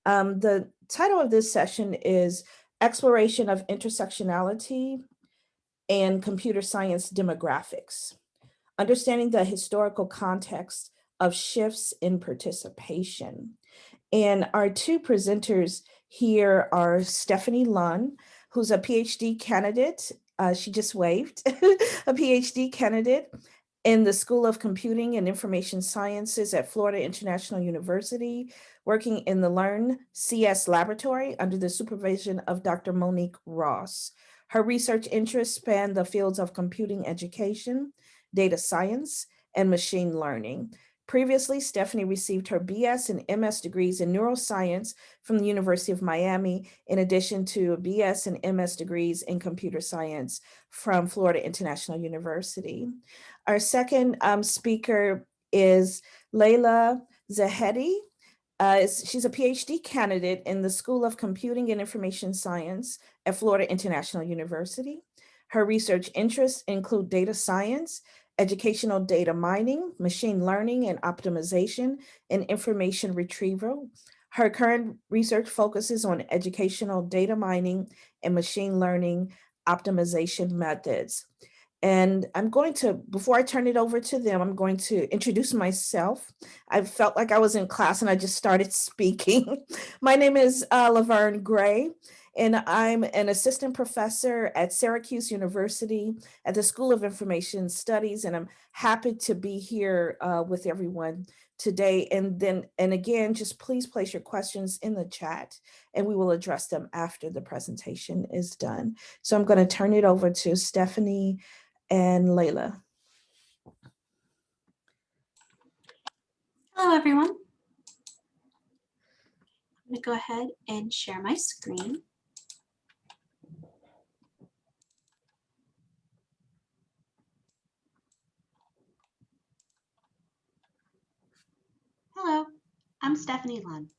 The title of this session is Exploration of Intersectionality and Computer Science Demographics, Understanding the Historical Context of Shifts in Participation. And our two presenters here are Stephanie Lunn, who's a PhD candidate. She just waved, a PhD candidate in the School of Computing and Information Sciences at Florida International University, working in the Learn CS laboratory under the supervision of Dr. Monique Ross. Her research interests span the fields of computing education, data science, and machine learning. Previously, Stephanie received her BS and MS degrees in neuroscience from the University of Miami, in addition to a BS and MS degrees in computer science from Florida International University. Our second speaker is Layla Zahedi. She's a PhD candidate in the School of Computing and Information Science at Florida International University. Her research interests include data science, educational data mining, machine learning and optimization, and information retrieval. Her current research focuses on educational data mining and machine learning optimization methods. And I'm going to, before I turn it over to them, I'm going to introduce myself. I felt like I was in class and I just started speaking. My name is Laverne Gray, and I'm an assistant professor at Syracuse University at the School of Information Studies, and I'm happy to be here with everyone today. And again, just please place your questions in the chat and we will address them after the presentation is done. So I'm going to turn it over to Stephanie and Layla. Hello, everyone. I'm going to go ahead and share my screen. Hello, I'm Stephanie Lunn.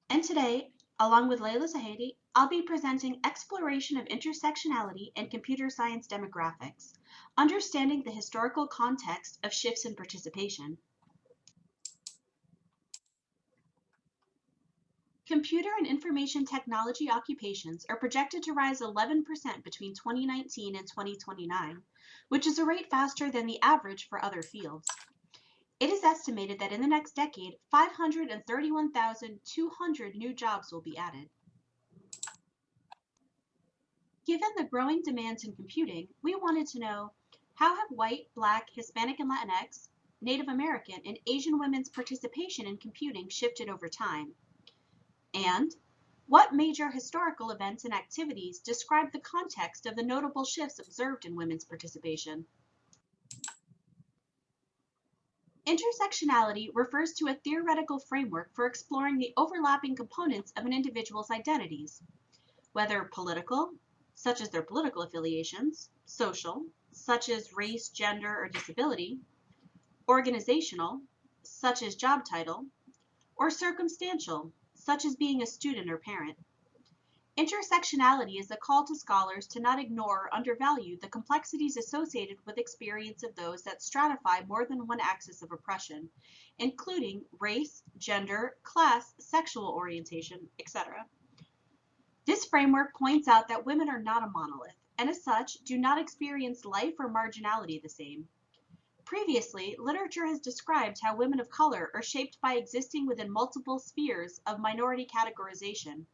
And today, along with Layla Zahedi, I'll be presenting Exploration of Intersectionality and Computer Science Demographics, Understanding the Historical Context of Shifts in Participation. Computer and information technology occupations are projected to rise 11% between 2019 and 2029, which is a rate faster than the average for other fields. It is estimated that in the next decade, 531,200 new jobs will be added. Given the growing demands in computing, we wanted to know, how have white, Black, Hispanic and Latinx, Native American, and Asian women's participation in computing shifted over time? And what major historical events and activities describe the context of the notable shifts observed in women's participation? Intersectionality refers to a theoretical framework for exploring the overlapping components of an individual's identities, whether political, such as their political affiliations, social, such as race, gender, or disability, organizational, such as job title, or circumstantial, such as being a student or parent. Intersectionality is a call to scholars to not ignore or undervalue the complexities associated with experience of those that stratify more than one axis of oppression, including race, gender, class, sexual orientation, etc. This framework points out that women are not a monolith, and as such, do not experience life or marginality the same. Previously, literature has described how women of color are shaped by existing within multiple spheres of minority categorization,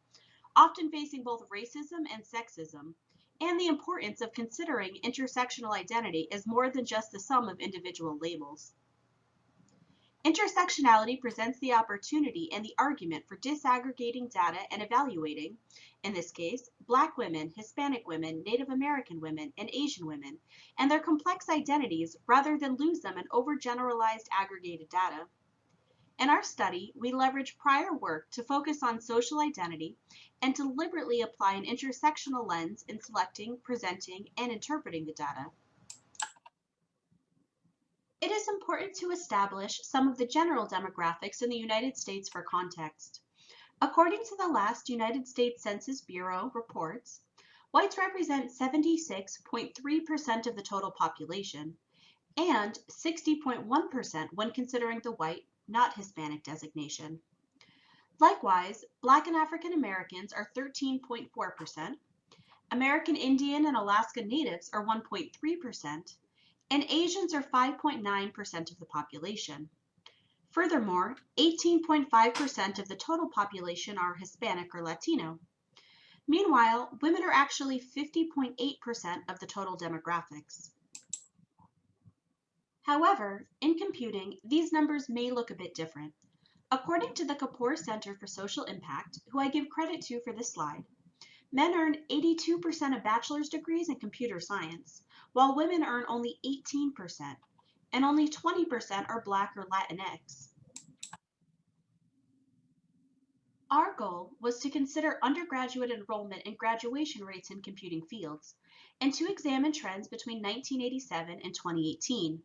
often facing both racism and sexism, and the importance of considering intersectional identity as more than just the sum of individual labels. Intersectionality presents the opportunity and the argument for disaggregating data and evaluating, in this case, Black women, Hispanic women, Native American women, and Asian women, and their complex identities rather than lose them in overgeneralized aggregated data. In our study, we leverage prior work to focus on social identity and deliberately apply an intersectional lens in selecting, presenting, and interpreting the data. It is important to establish some of the general demographics in the United States for context. According to the last United States Census Bureau reports, whites represent 76.3% of the total population and 60.1% when considering the white, not Hispanic designation. Likewise, Black and African Americans are 13.4%, American Indian and Alaska Natives are 1.3%, and Asians are 5.9% of the population. Furthermore, 18.5% of the total population are Hispanic or Latino. Meanwhile, women are actually 50.8% of the total demographics. However, in computing, these numbers may look a bit different. According to the Kapoor Center for Social Impact, who I give credit to for this slide, men earn 82% of bachelor's degrees in computer science, while women earn only 18%, and only 20% are Black or Latinx. Our goal was to consider undergraduate enrollment and graduation rates in computing fields, and to examine trends between 1987 and 2018.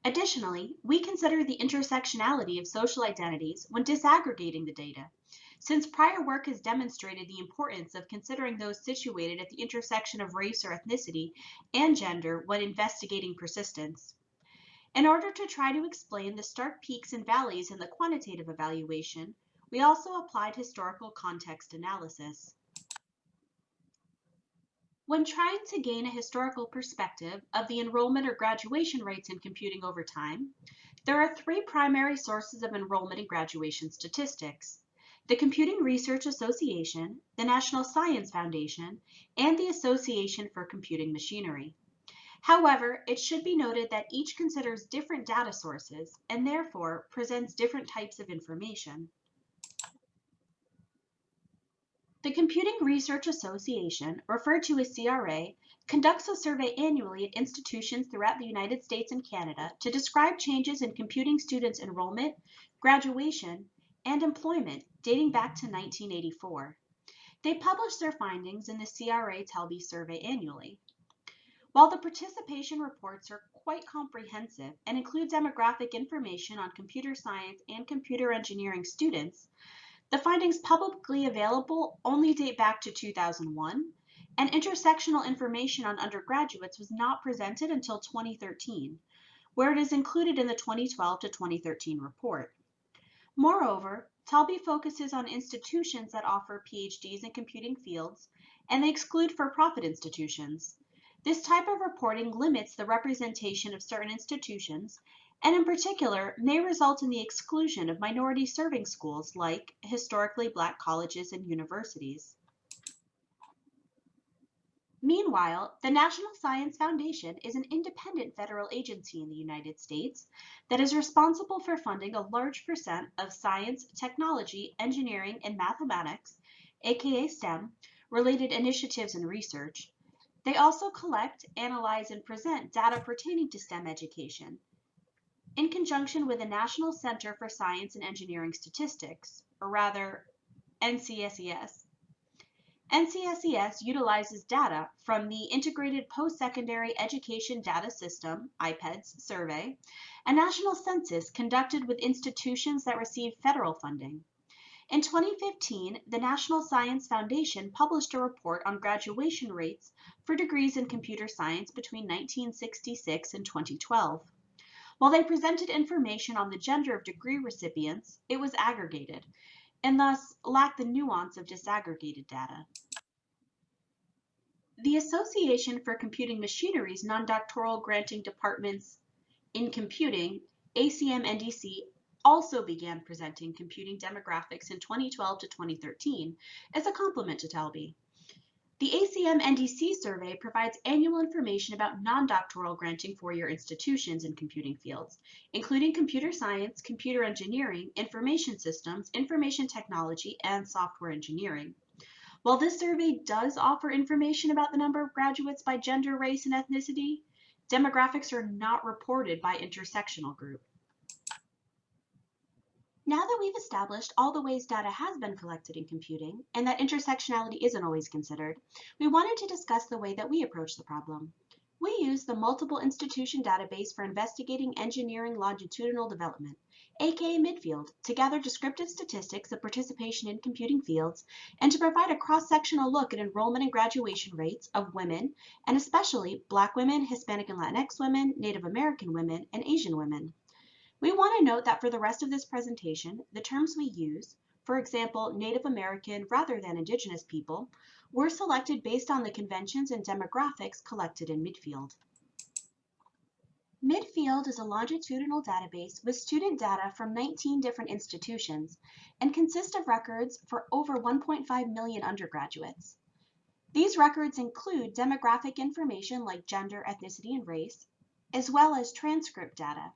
Additionally, we consider the intersectionality of social identities when disaggregating the data, since prior work has demonstrated the importance of considering those situated at the intersection of race or ethnicity and gender when investigating persistence. In order to try to explain the stark peaks and valleys in the quantitative evaluation, we also applied historical context analysis. When trying to gain a historical perspective of the enrollment or graduation rates in computing over time, there are three primary sources of enrollment and graduation statistics: the Computing Research Association, the National Science Foundation, and the Association for Computing Machinery. However, it should be noted that each considers different data sources and therefore presents different types of information. The Computing Research Association, referred to as CRA, conducts a survey annually at institutions throughout the United States and Canada to describe changes in computing students' enrollment, graduation, and employment dating back to 1984. They publish their findings in the CRA-TELB survey annually. While the participation reports are quite comprehensive and include demographic information on computer science and computer engineering students, the findings publicly available only date back to 2001, and intersectional information on undergraduates was not presented until 2013, where it is included in the 2012 to 2013 report. Moreover, TELB focuses on institutions that offer PhDs in computing fields, and they exclude for-profit institutions. This type of reporting limits the representation of certain institutions, and in particular may result in the exclusion of minority-serving schools like historically Black colleges and universities. Meanwhile, the National Science Foundation is an independent federal agency in the United States that is responsible for funding a large percent of science, technology, engineering, and mathematics, aka STEM, related initiatives and research. They also collect, analyze, and present data pertaining to STEM education, in conjunction with the National Center for Science and Engineering Statistics, or rather, NCSES. NCSES utilizes data from the Integrated Post-Secondary Education Data System, IPEDS, survey, a national census conducted with institutions that receive federal funding. In 2015, the National Science Foundation published a report on graduation rates for degrees in computer science between 1966 and 2012. While they presented information on the gender of degree recipients, it was aggregated, and thus lacked the nuance of disaggregated data. The Association for Computing Machinery's non-doctoral granting departments in computing, ACM NDC, also began presenting computing demographics in 2012 to 2013 as a complement to TELB. The ACM NDC survey provides annual information about non-doctoral granting four-year institutions in computing fields, including computer science, computer engineering, information systems, information technology, and software engineering. While this survey does offer information about the number of graduates by gender, race, and ethnicity, demographics are not reported by intersectional group. Now that we've established all the ways data has been collected in computing, and that intersectionality isn't always considered, we wanted to discuss the way that we approach the problem. We use the Multiple Institution Database for Investigating Engineering Longitudinal Development, aka MIDFIELD, to gather descriptive statistics of participation in computing fields and to provide a cross-sectional look at enrollment and graduation rates of women, and especially Black women, Hispanic and Latinx women, Native American women, and Asian women. We want to note that for the rest of this presentation, the terms we use, for example, Native American rather than Indigenous people, were selected based on the conventions and demographics collected in MIDFIELD. MIDFIELD is a longitudinal database with student data from 19 different institutions and consists of records for over 1.5 million undergraduates. These records include demographic information like gender, ethnicity, and race, as well as transcript data,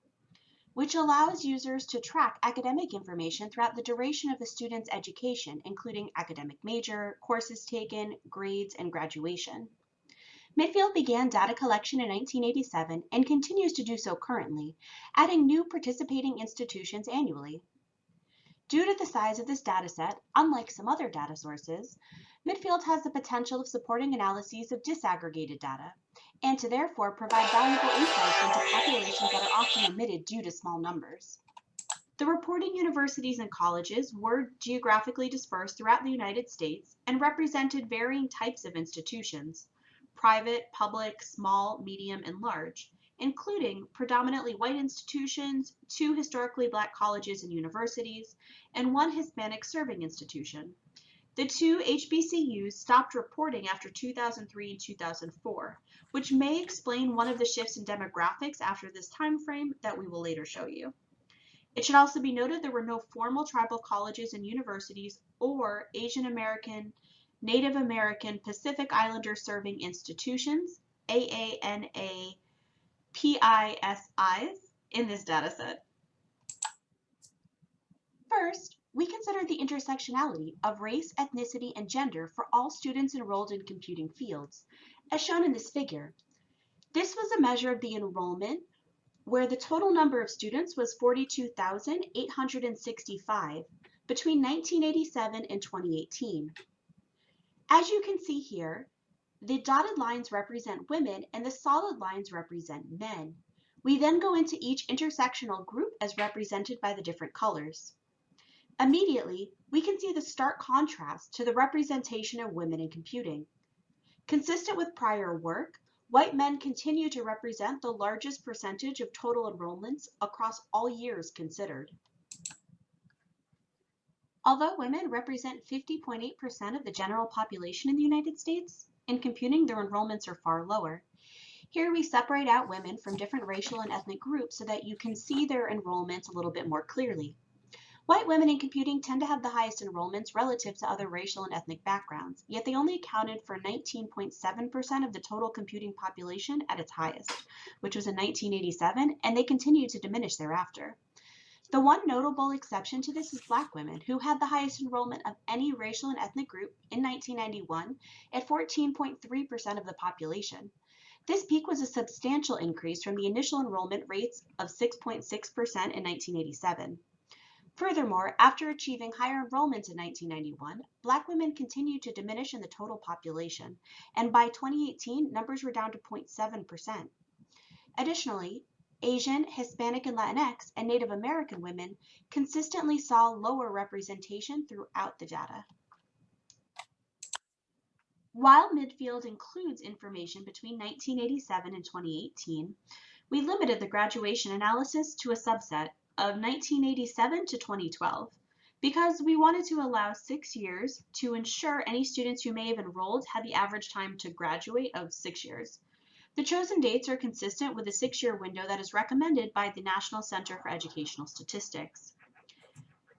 which allows users to track academic information throughout the duration of a student's education, including academic major, courses taken, grades, and graduation. MIDFIELD began data collection in 1987 and continues to do so currently, adding new participating institutions annually. Due to the size of this dataset, unlike some other data sources, MIDFIELD has the potential of supporting analyses of disaggregated data, and to therefore provide valuable insights into populations that are often omitted due to small numbers. The reporting universities and colleges were geographically dispersed throughout the United States and represented varying types of institutions: private, public, small, medium, and large, including predominantly white institutions, 2 historically Black colleges and universities, and 1 Hispanic serving institution. The 2 HBCUs stopped reporting after 2003 and 2004, which may explain one of the shifts in demographics after this time frame that we will later show you. It should also be noted there were no formal tribal colleges and universities or Asian American, Native American, Pacific Islander serving institutions, AANA PISIs, in this dataset. First, we consider the intersectionality of race, ethnicity, and gender for all students enrolled in computing fields, as shown in this figure. This was a measure of the enrollment where the total number of students was 42,865 between 1987 and 2018. As you can see here, the dotted lines represent women and the solid lines represent men. We then go into each intersectional group as represented by the different colors. Immediately, we can see the stark contrast to the representation of women in computing. Consistent with prior work, white men continue to represent the largest percentage of total enrollments across all years considered. Although women represent 50.8% of the general population in the United States, in computing their enrollments are far lower. Here we separate out women from different racial and ethnic groups so that you can see their enrollments a little bit more clearly. White women in computing tend to have the highest enrollments relative to other racial and ethnic backgrounds, yet they only accounted for 19.7% of the total computing population at its highest, which was in 1987, and they continued to diminish thereafter. The one notable exception to this is Black women, who had the highest enrollment of any racial and ethnic group in 1991 at 14.3% of the population. This peak was a substantial increase from the initial enrollment rates of 6.6% in 1987. Furthermore, after achieving higher enrollments in 1991, Black women continued to diminish in the total population, and by 2018, numbers were down to 0.7%. Additionally, Asian, Hispanic, and Latinx, and Native American women consistently saw lower representation throughout the data. While MIDFIELD includes information between 1987 and 2018, we limited the graduation analysis to a subset of 1987 to 2012 because we wanted to allow 6 years to ensure any students who may have enrolled had the average time to graduate of 6 years. The chosen dates are consistent with the 6-year window that is recommended by the National Center for Educational Statistics.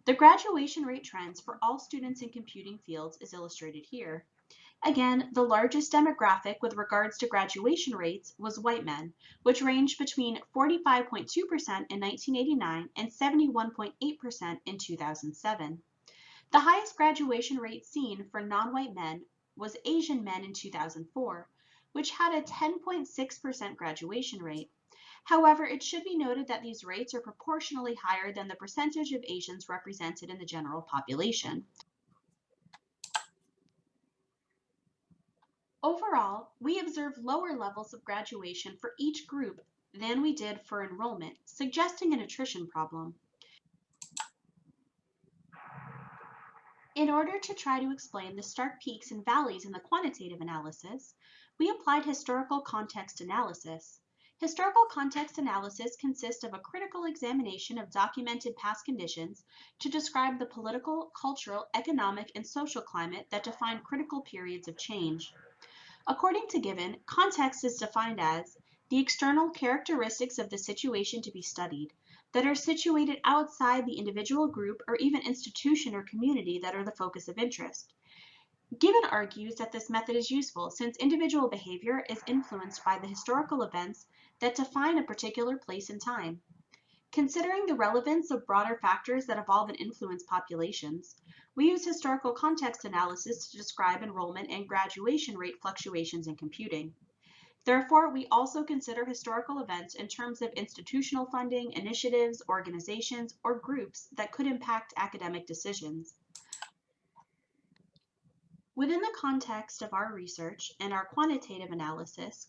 The graduation rate trends for all students in computing fields is illustrated here. Again, the largest demographic with regards to graduation rates was white men, which ranged between 45.2% in 1989 and 71.8% in 2007. The highest graduation rate seen for non-white men was Asian men in 2004, which had a 10.6% graduation rate. However, it should be noted that these rates are proportionally higher than the percentage of Asians represented in the general population. Overall, we observed lower levels of graduation for each group than we did for enrollment, suggesting an attrition problem. In order to try to explain the stark peaks and valleys in the quantitative analysis, we applied historical context analysis. Historical context analysis consists of a critical examination of documented past conditions to describe the political, cultural, economic, and social climate that define critical periods of change. According to Given, context is defined as the external characteristics of the situation to be studied that are situated outside the individual group or even institution or community that are the focus of interest. Given argues that this method is useful since individual behavior is influenced by the historical events that define a particular place and time. Considering the relevance of broader factors that evolve and influence populations, we use historical context analysis to describe enrollment and graduation rate fluctuations in computing. Therefore, we also consider historical events in terms of institutional funding, initiatives, organizations, or groups that could impact academic decisions. Within the context of our research and our quantitative analysis,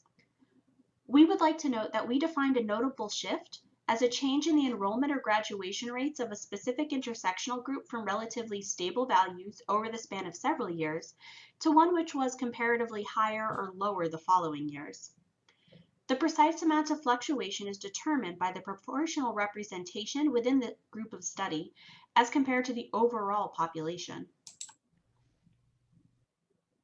we would like to note that we defined a notable shift as a change in the enrollment or graduation rates of a specific intersectional group from relatively stable values over the span of several years to one which was comparatively higher or lower the following years. The precise amount of fluctuation is determined by the proportional representation within the group of study as compared to the overall population.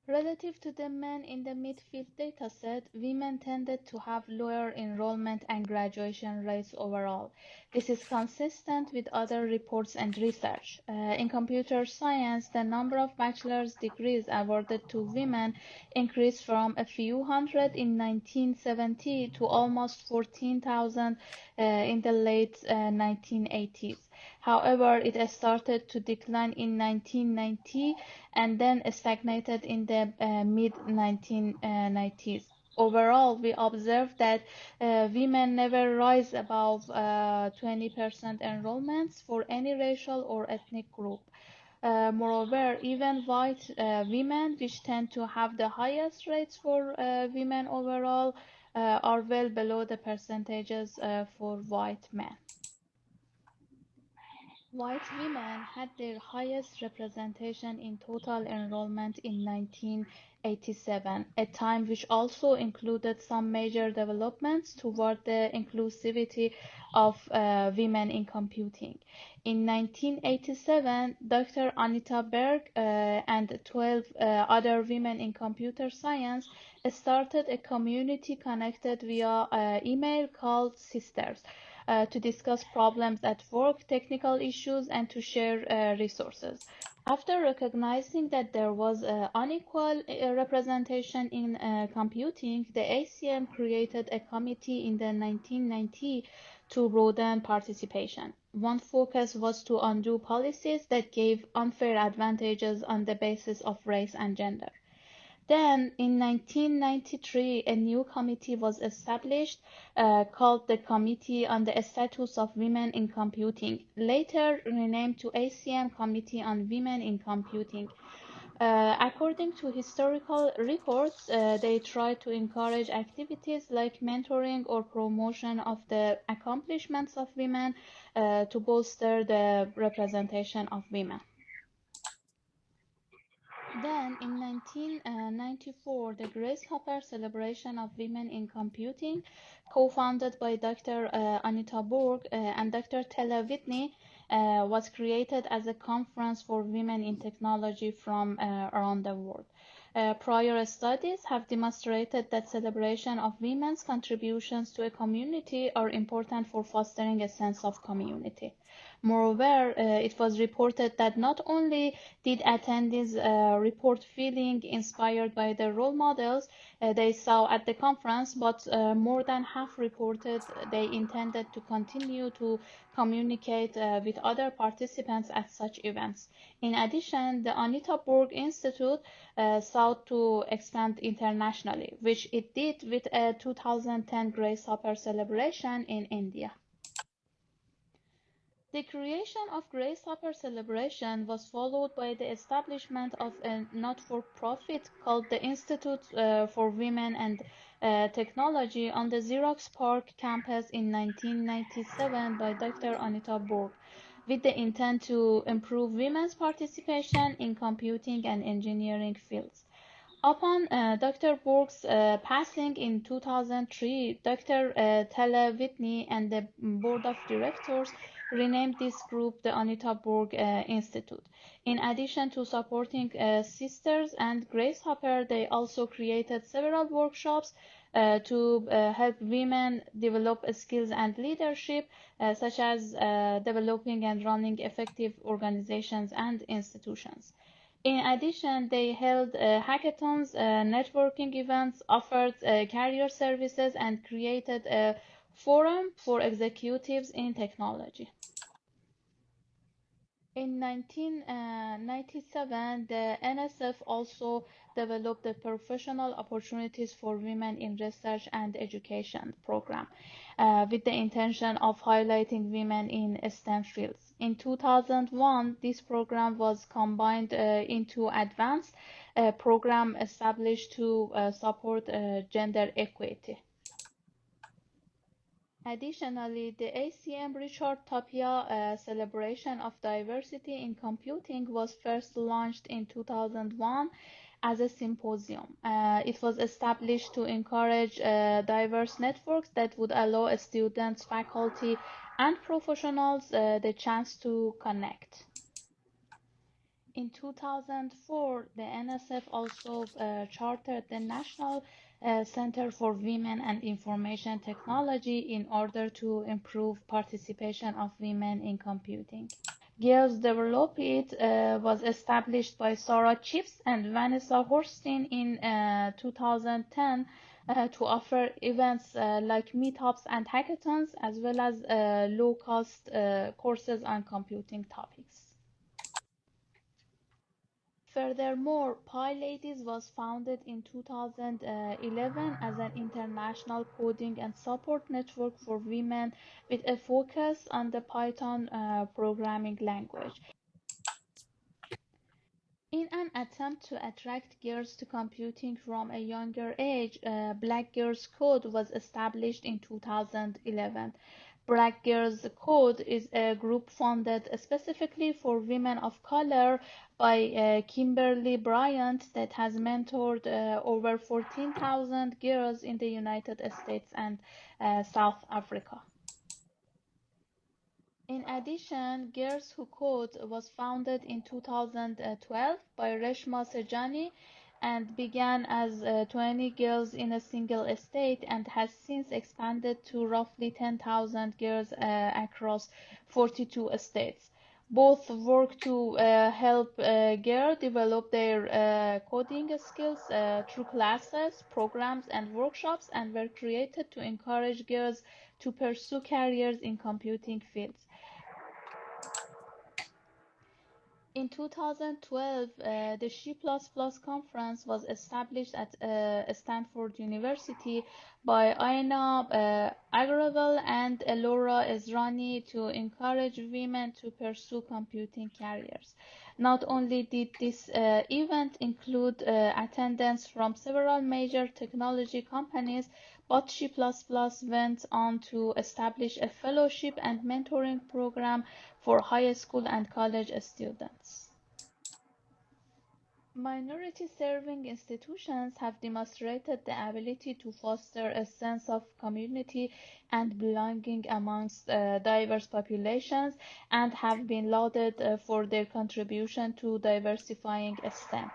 Relative to the men in the MIDFIELD dataset, women tended to have lower enrollment and graduation rates overall. This is consistent with other reports and research. In computer science, the number of bachelor's degrees awarded to women increased from a few hundred in 1970 to almost 14,000 in the late 1980s. However, it started to decline in 1990 and then stagnated in the mid-1990s. Overall, we observed that women never rise above 20% enrollments for any racial or ethnic group. Moreover, even white women, which tend to have the highest rates for women overall, are well below the percentages for white men. White women had their highest representation in total enrollment in 1987, a time which also included some major developments toward the inclusivity of women in computing. In 1987, Dr. Anita Berg and 12 other women in computer science started a community connected via email called Sisters to discuss problems at work, technical issues, and to share resources. After recognizing that there was unequal representation in computing, the ACM created a committee in the 1990 to broaden participation. One focus was to undo policies that gave unfair advantages on the basis of race and gender. Then, in 1993, a new committee was established called the Committee on the Status of Women in Computing, later renamed to ACM Committee on Women in Computing. According to historical records, they tried to encourage activities like mentoring or promotion of the accomplishments of women to bolster the representation of women. Then, in 1994, the Grace Hopper Celebration of Women in Computing, co-founded by Dr. Anita Borg and Dr. Tella Whitney, was created as a conference for women in technology from around the world. Prior studies have demonstrated that celebration of women's contributions to a community are important for fostering a sense of community. Moreover, it was reported that not only did attendees report feeling inspired by the role models they saw at the conference, but more than half reported they intended to continue to communicate with other participants at such events. In addition, the Anita Borg Institute sought to expand internationally, which it did with a 2010 Grace Hopper celebration in India. The creation of Grace Hopper Celebration was followed by the establishment of a not-for-profit called the Institute for Women and Technology on the Xerox PARC campus in 1997 by Dr. Anita Borg, with the intent to improve women's participation in computing and engineering fields. Upon Dr. Borg's passing in 2003, Dr. Tele Whitney and the board of directors renamed this group the Anita Borg Institute. In addition to supporting sisters and Grace Hopper, they also created several workshops to help women develop skills and leadership, such as developing and running effective organizations and institutions. In addition, they held hackathons, networking events, offered career services, and created a forum for executives in technology. In 1997, the NSF also developed the Professional Opportunities for Women in Research and Education program with the intention of highlighting women in STEM fields. In 2001, this program was combined into advanced program established to support gender equity. Additionally, the ACM Richard Tapia Celebration of Diversity in Computing was first launched in 2001 as a symposium. It was established to encourage diverse networks that would allow students, faculty, and professionals the chance to connect. In 2004, the NSF also chartered the National Center for Women and Information Technology in order to improve participation of women in computing. Girls Develop It was established by Sarah Chips and Vanessa Horstein in 2010 to offer events like meetups and hackathons, as well as low-cost courses on computing topics. Furthermore, PyLadies was founded in 2011 as an international coding and support network for women with a focus on the Python programming language. In an attempt to attract girls to computing from a younger age, Black Girls Code was established in 2011. Black Girls Code is a group funded specifically for women of color by Kimberly Bryant that has mentored over 14,000 girls in the United States and South Africa. In addition, Girls Who Code was founded in 2012 by Reshma Sejani and began as 20 girls in a single state and has since expanded to roughly 10,000 girls across 42 states. Both work to help girls develop their coding skills through classes, programs, and workshops, and were created to encourage girls to pursue careers in computing fields. In 2012, the She++ conference was established at Stanford University by Aina Agrawal and Elora Ezrani to encourage women to pursue computing careers. Not only did this event include attendance from several major technology companies, but She++ went on to establish a fellowship and mentoring program for high school and college students. Minority-serving institutions have demonstrated the ability to foster a sense of community and belonging amongst diverse populations and have been lauded for their contribution to diversifying STEM.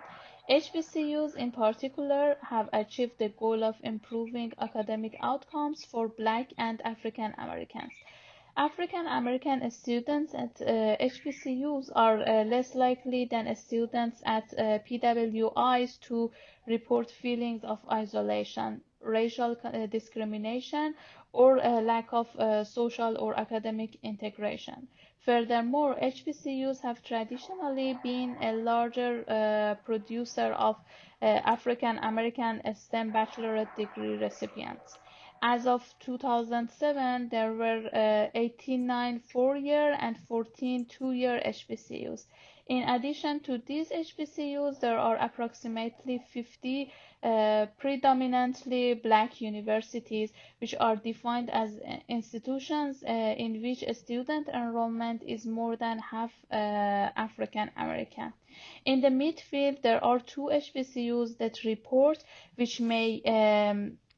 HBCUs in particular have achieved the goal of improving academic outcomes for Black and African Americans. African American students at HBCUs are less likely than students at PWIs to report feelings of isolation, racial discrimination, or a lack of social or academic integration. Furthermore, HBCUs have traditionally been a larger producer of African American STEM baccalaureate degree recipients. As of 2007, there were 89 4-year and 14 2-year HBCUs. In addition to these HBCUs, there are approximately 50 predominantly Black universities, which are defined as institutions in which student enrollment is more than half African American. In the midfield, there are two HBCUs that report, which may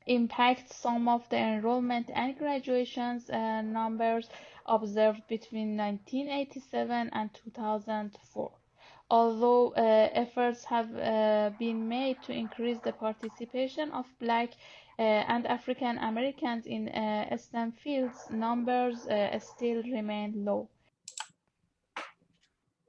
impact some of the enrollment and graduations numbers observed between 1987 and 2004. Although efforts have been made to increase the participation of Black and African Americans in STEM fields, numbers still remain low.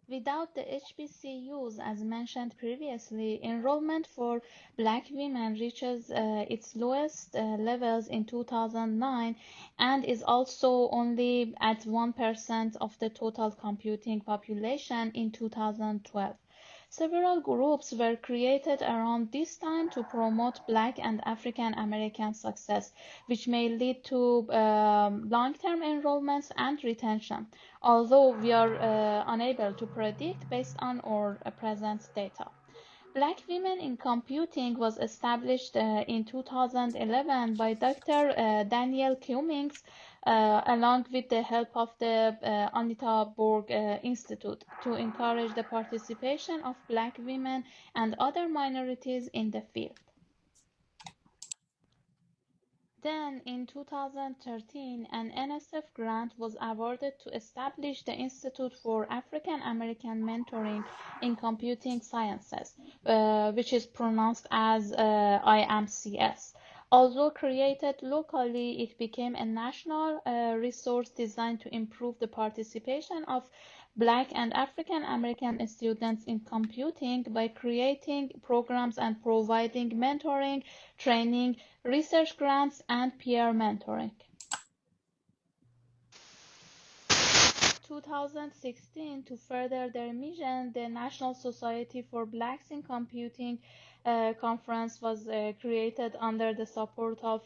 Without the HBCUs, as mentioned previously, enrollment for Black women reaches its lowest levels in 2009 and is also only at 1% of the total computing population in 2012. Several groups were created around this time to promote Black and African American success, which may lead to long-term enrollments and retention, although we are unable to predict based on our present data. Black Women in Computing was established in 2011 by Dr. Daniel Cummings along with the help of the Anita Borg Institute to encourage the participation of Black women and other minorities in the field. Then, in 2013, an NSF grant was awarded to establish the Institute for African American Mentoring in Computing Sciences, which is pronounced as IMCS. Although created locally, it became a national resource designed to improve the participation of Black and African American students in computing by creating programs and providing mentoring, training, research grants, and peer mentoring. 2016, to further their mission, the National Society for Blacks in Computing conference was created under the support of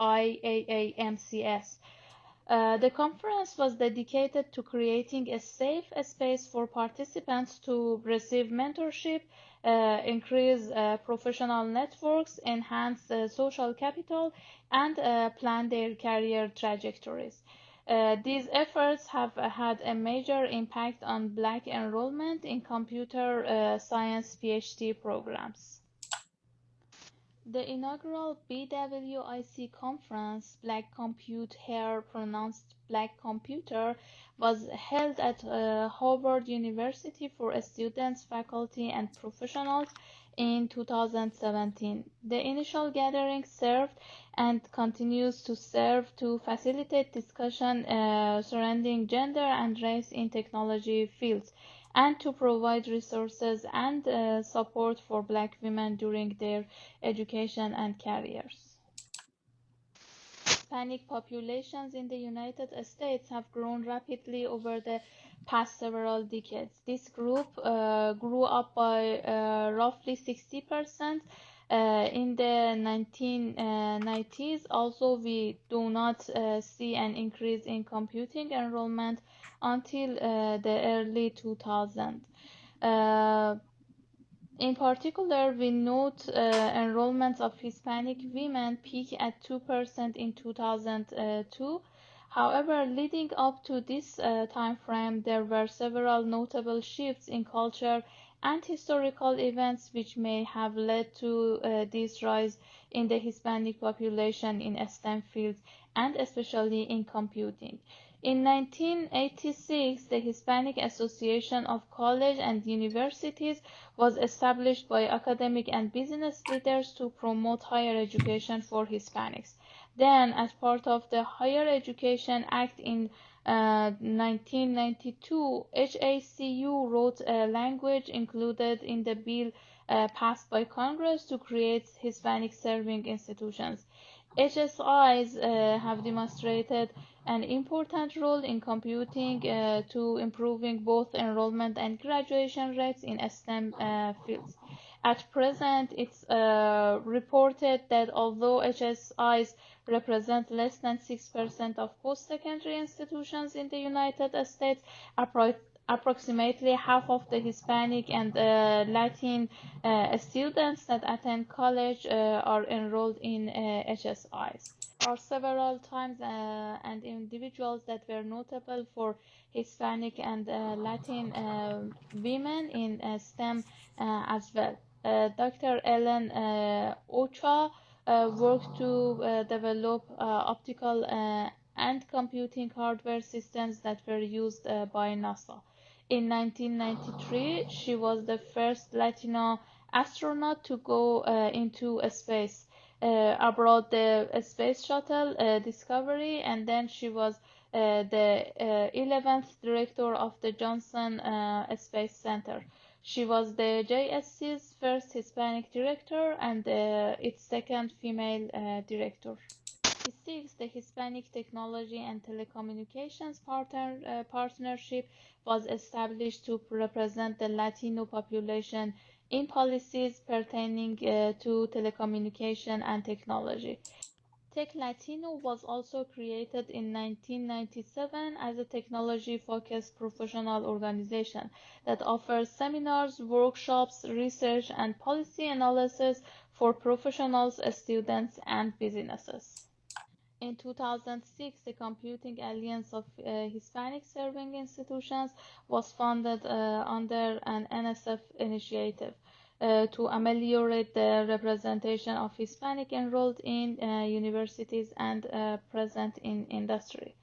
IAAMCS. The conference was dedicated to creating a safe space for participants to receive mentorship, increase professional networks, enhance social capital, and plan their career trajectories. These efforts have had a major impact on Black enrollment in computer science PhD programs. The inaugural BWIC conference, Black Compute Here, pronounced Black Computer, was held at Howard University for students, faculty, and professionals in 2017. The initial gathering served and continues to serve to facilitate discussion surrounding gender and race in technology fields, and to provide resources and support for Black women during their education and careers. Hispanic populations in the United States have grown rapidly over the past several decades. This group grew up by roughly 60% in the 1990s. Also, we do not see an increase in computing enrollment until the early 2000s. In particular, we note enrollments of Hispanic women peak at 2% in 2002. However, leading up to this time frame, there were several notable shifts in culture and historical events which may have led to this rise in the Hispanic population in STEM fields and especially in computing. In 1986, the Hispanic Association of Colleges and Universities was established by academic and business leaders to promote higher education for Hispanics. Then, as part of the Higher Education Act in 1992, HACU wrote a language included in the bill passed by Congress to create Hispanic serving institutions. HSIs have demonstrated an important role in contributing to improving both enrollment and graduation rates in STEM fields. At present, it's reported that although HSIs represent less than 6% of post-secondary institutions in the United States, approximately half of the Hispanic and Latin students that attend college are enrolled in HSIs. There are several times and individuals that were notable for Hispanic and Latin women in STEM as well. Dr. Ellen Ochoa worked to develop optical and computing hardware systems that were used by NASA. In 1993, she was the first Latino astronaut to go into space aboard the space shuttle Discovery, and then she was the 11th director of the Johnson Space Center. She was the JSC's first Hispanic director and its second female director. Six, the Hispanic Technology and Telecommunications Partnership was established to represent the Latino population in policies pertaining to telecommunication and technology. Tech Latino was also created in 1997 as a technology-focused professional organization that offers seminars, workshops, research, and policy analysis for professionals, students, and businesses. In 2006, the Computing Alliance of Hispanic Serving Institutions was founded under an NSF initiative to ameliorate the representation of Hispanic enrolled in universities and present in industry.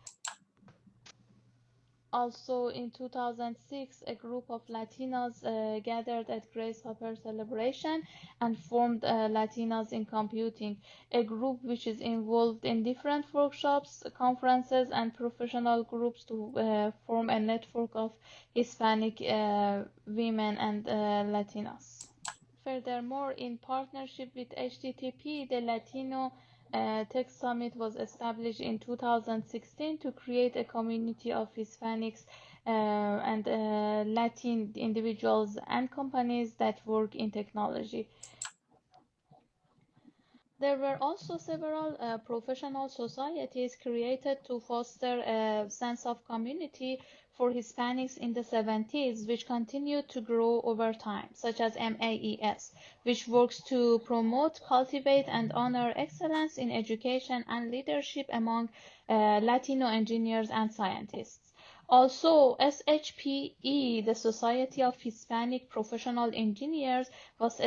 Also, in 2006, a group of Latinas gathered at Grace Hopper Celebration and formed Latinas in Computing, a group which is involved in different workshops, conferences, and professional groups to form a network of Hispanic women and Latinas. Furthermore, in partnership with HTTP, the Latino Tech Summit was established in 2016 to create a community of Hispanics and Latin individuals and companies that work in technology. There were also several professional societies created to foster a sense of community for Hispanics in the 70s, which continued to grow over time, such as MAES, which works to promote, cultivate, and honor excellence in education and leadership among Latino engineers and scientists. Also, SHPE, the Society of Hispanic Professional Engineers, was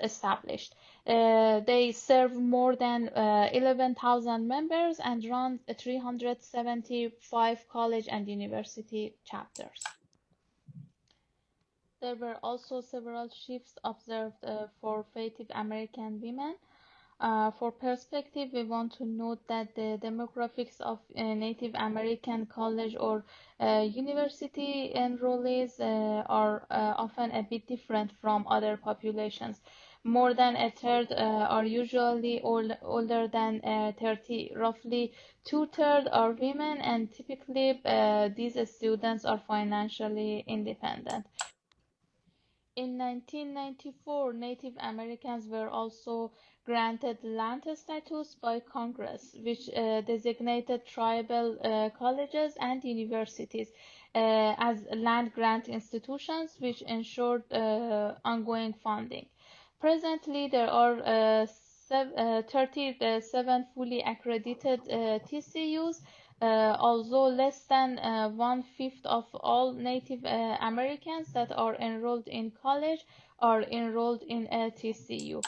established. They serve more than 11,000 members and run 375 college and university chapters. There were also several shifts observed for Native American women. For perspective, we want to note that the demographics of Native American college or university enrollees are often a bit different from other populations. More than a third are usually older than 30. Roughly two-thirds are women, and typically these students are financially independent. In 1994, Native Americans were also granted land status by Congress, which designated tribal colleges and universities as land grant institutions, which ensured ongoing funding. Presently, there are 37 fully accredited TCUs, although less than 1/5 of all Native Americans that are enrolled in college are enrolled in a TCU.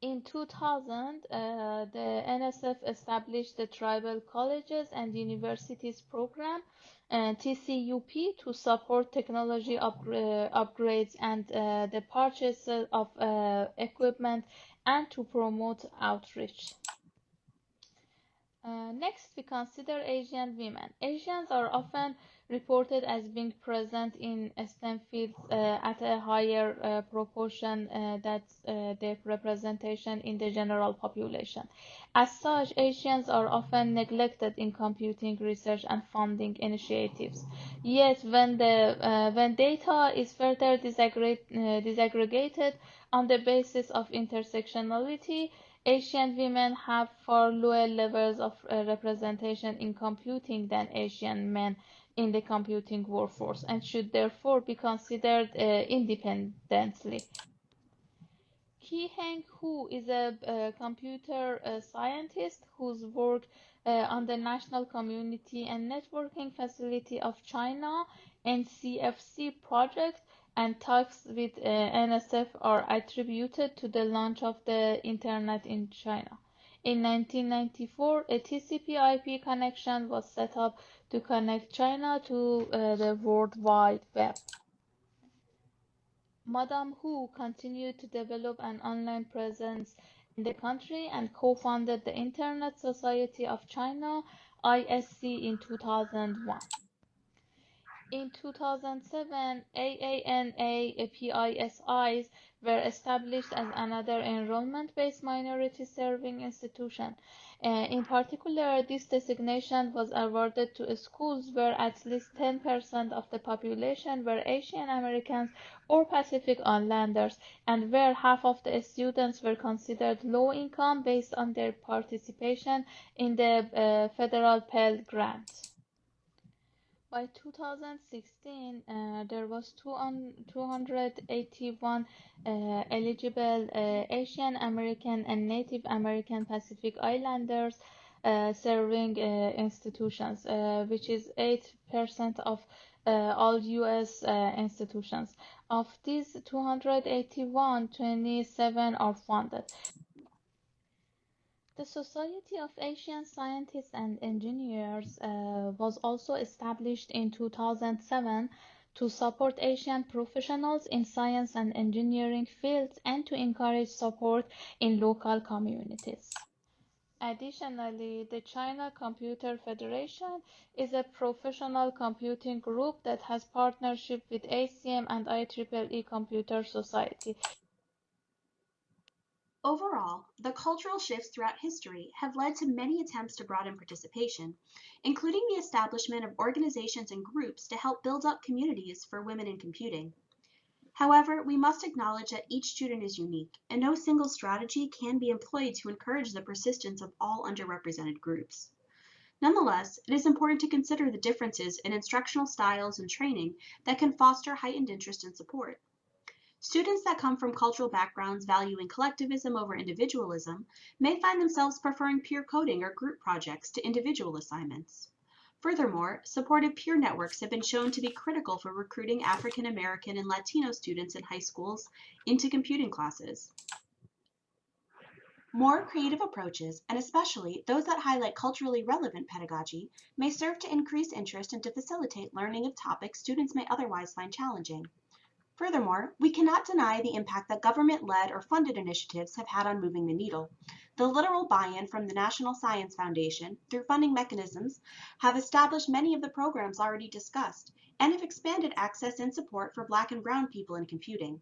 In 2000, the NSF established the Tribal Colleges and Universities Program, TCUP, to support technology upgrades and the purchase of equipment and to promote outreach. Next, we consider Asian women. Asians are often reported as being present in STEM fields at a higher proportion than their representation in the general population. As such, Asians are often neglected in computing research and funding initiatives. Yet, when data is further disaggregated on the basis of intersectionality, Asian women have far lower levels of representation in computing than Asian men in the computing workforce and should therefore be considered independently. Ki-Heng Hu is a computer scientist whose work on the National Community and Networking Facility of China (NCFC) project and talks with NSF are attributed to the launch of the Internet in China. In 1994, a TCP/IP connection was set up to connect China to the World Wide Web. Madame Hu continued to develop an online presence in the country and co-founded the Internet Society of China (ISC) in 2001. In 2007, AANA PISIs were established as another enrollment-based minority-serving institution. In particular, this designation was awarded to schools where at least 10% of the population were Asian Americans or Pacific Islanders, and where half of the students were considered low income based on their participation in the federal Pell Grant. By 2016, there was 281 eligible Asian American and Native American Pacific Islanders serving institutions, which is 8% of all U.S. institutions. Of these 281, 27 are funded. The Society of Asian Scientists and Engineers was also established in 2007 to support Asian professionals in science and engineering fields and to encourage support in local communities. Additionally, the China Computer Federation is a professional computing group that has partnership with ACM and IEEE Computer Society. Overall, the cultural shifts throughout history have led to many attempts to broaden participation, including the establishment of organizations and groups to help build up communities for women in computing. However, we must acknowledge that each student is unique, and no single strategy can be employed to encourage the persistence of all underrepresented groups. Nonetheless, it is important to consider the differences in instructional styles and training that can foster heightened interest and support. Students that come from cultural backgrounds valuing collectivism over individualism may find themselves preferring peer coding or group projects to individual assignments. Furthermore, supportive peer networks have been shown to be critical for recruiting African American and Latino students in high schools into computing classes. More creative approaches, and especially those that highlight culturally relevant pedagogy, may serve to increase interest and to facilitate learning of topics students may otherwise find challenging. Furthermore, we cannot deny the impact that government-led or funded initiatives have had on moving the needle. The literal buy-in from the National Science Foundation through funding mechanisms have established many of the programs already discussed and have expanded access and support for Black and Brown people in computing.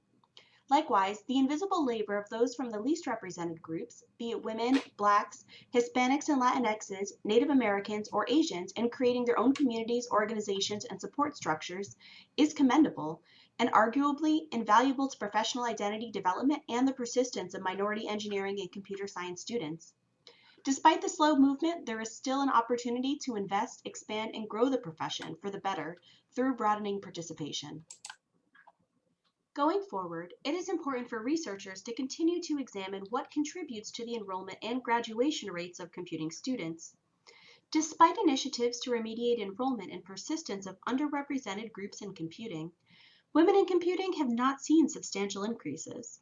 Likewise, the invisible labor of those from the least represented groups, be it women, Blacks, Hispanics and Latinxes, Native Americans, or Asians, in creating their own communities, organizations, and support structures, is commendable and arguably invaluable to professional identity development and the persistence of minority engineering and computer science students. Despite the slow movement, there is still an opportunity to invest, expand, and grow the profession for the better through broadening participation. Going forward, it is important for researchers to continue to examine what contributes to the enrollment and graduation rates of computing students. Despite initiatives to remediate enrollment and persistence of underrepresented groups in computing, women in computing have not seen substantial increases.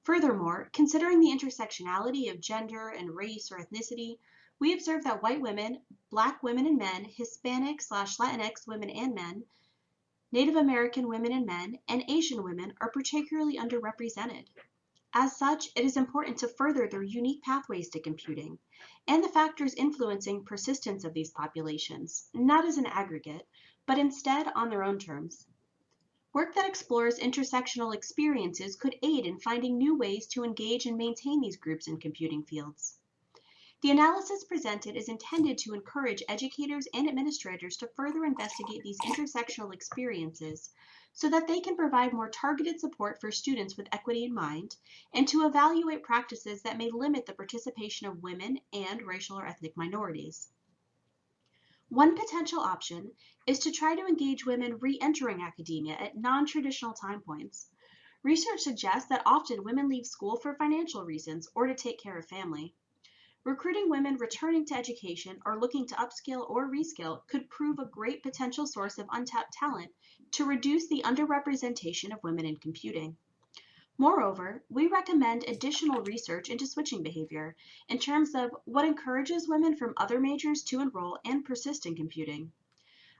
Furthermore, considering the intersectionality of gender and race or ethnicity, we observe that white women, Black women and men, Hispanic/Latinx women and men, Native American women and men, and Asian women are particularly underrepresented. As such, it is important to further their unique pathways to computing and the factors influencing persistence of these populations, not as an aggregate, but instead on their own terms. Work that explores intersectional experiences could aid in finding new ways to engage and maintain these groups in computing fields. The analysis presented is intended to encourage educators and administrators to further investigate these intersectional experiences so that they can provide more targeted support for students with equity in mind, and to evaluate practices that may limit the participation of women and racial or ethnic minorities. One potential option is to try to engage women re-entering academia at non-traditional time points. Research suggests that often women leave school for financial reasons or to take care of family. Recruiting women returning to education or looking to upskill or reskill could prove a great potential source of untapped talent to reduce the underrepresentation of women in computing. Moreover, we recommend additional research into switching behavior in terms of what encourages women from other majors to enroll and persist in computing.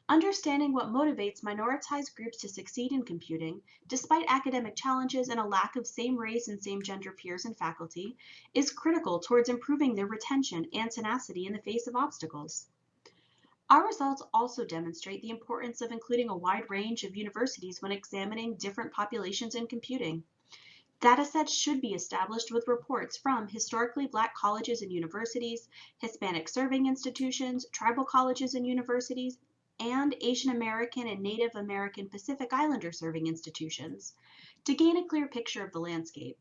Understanding what motivates minoritized groups to succeed in computing, despite academic challenges and a lack of same race and same gender peers and faculty, is critical towards improving their retention and tenacity in the face of obstacles. Our results also demonstrate the importance of including a wide range of universities when examining different populations in computing. Datasets should be established with reports from historically Black colleges and universities, Hispanic serving institutions, tribal colleges and universities, and Asian American and Native American Pacific Islander serving institutions to gain a clear picture of the landscape.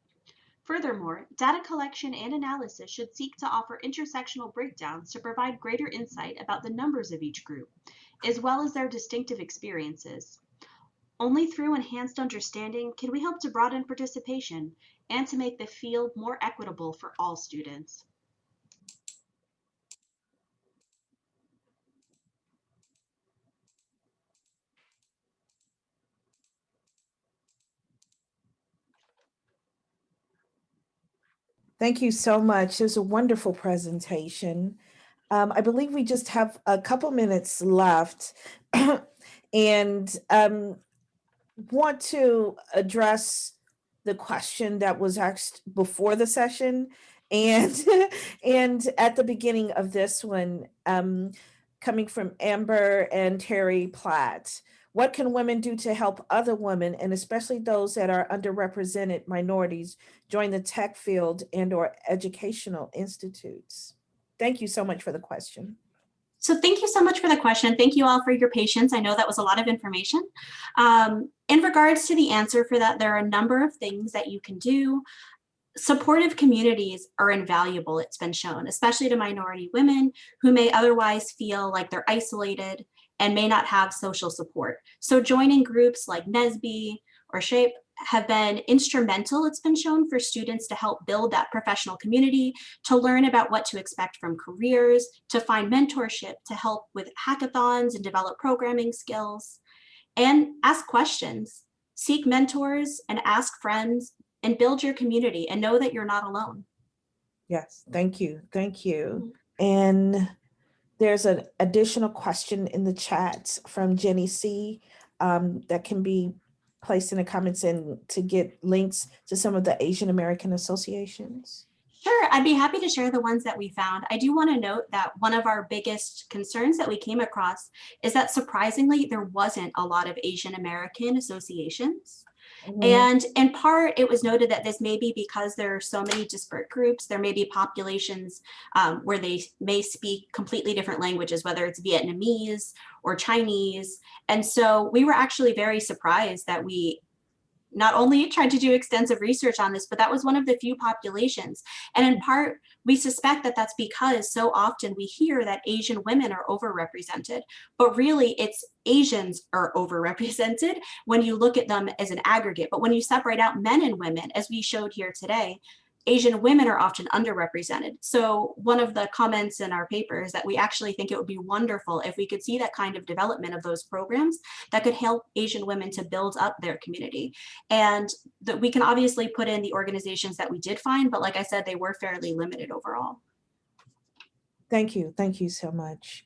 Furthermore, data collection and analysis should seek to offer intersectional breakdowns to provide greater insight about the numbers of each group, as well as their distinctive experiences. Only through enhanced understanding can we help to broaden participation and to make the field more equitable for all students. Thank you so much. It was a wonderful presentation. I believe we just have a couple minutes left and want to address the question that was asked before the session and and at the beginning of this one, coming from Amber and Terry Platt. What can women do to help other women, and especially those that are underrepresented minorities, join the tech field and or educational institutes? Thank you so much for the question. So thank you so much for the question. Thank you all for your patience. I know that was a lot of information. In regards to the answer for that, there are a number of things that you can do. Supportive communities are invaluable, it's been shown, especially to minority women who may otherwise feel like they're isolated and may not have social support. So joining groups like NSBE or SHAPE have been instrumental, it's been shown, for students to help build that professional community, to learn about what to expect from careers, to find mentorship, to help with hackathons and develop programming skills, and ask questions, seek mentors and ask friends, and build your community and know that you're not alone. Yes, thank you. Thank you. And there's an additional question in the chat from Jenny C. That can be placed in the comments and to get links to some of the Asian American associations. Sure, I'd be happy to share the ones that we found. I do want to note that one of our biggest concerns that we came across is that surprisingly, there wasn't a lot of Asian American associations. And in part, it was noted that this may be because there are so many disparate groups. There may be populations where they may speak completely different languages, whether it's Vietnamese or Chinese. And so we were actually very surprised that we not only tried to do extensive research on this, but that was one of the few populations. And in part, we suspect that that's because so often we hear that Asian women are overrepresented, but really it's Asians are overrepresented when you look at them as an aggregate. But when you separate out men and women, as we showed here today, Asian women are often underrepresented. So one of the comments in our paper is that we actually think it would be wonderful if we could see that kind of development of those programs that could help Asian women to build up their community. And that we can obviously put in the organizations that we did find, but like I said, they were fairly limited overall. Thank you. Thank you so much.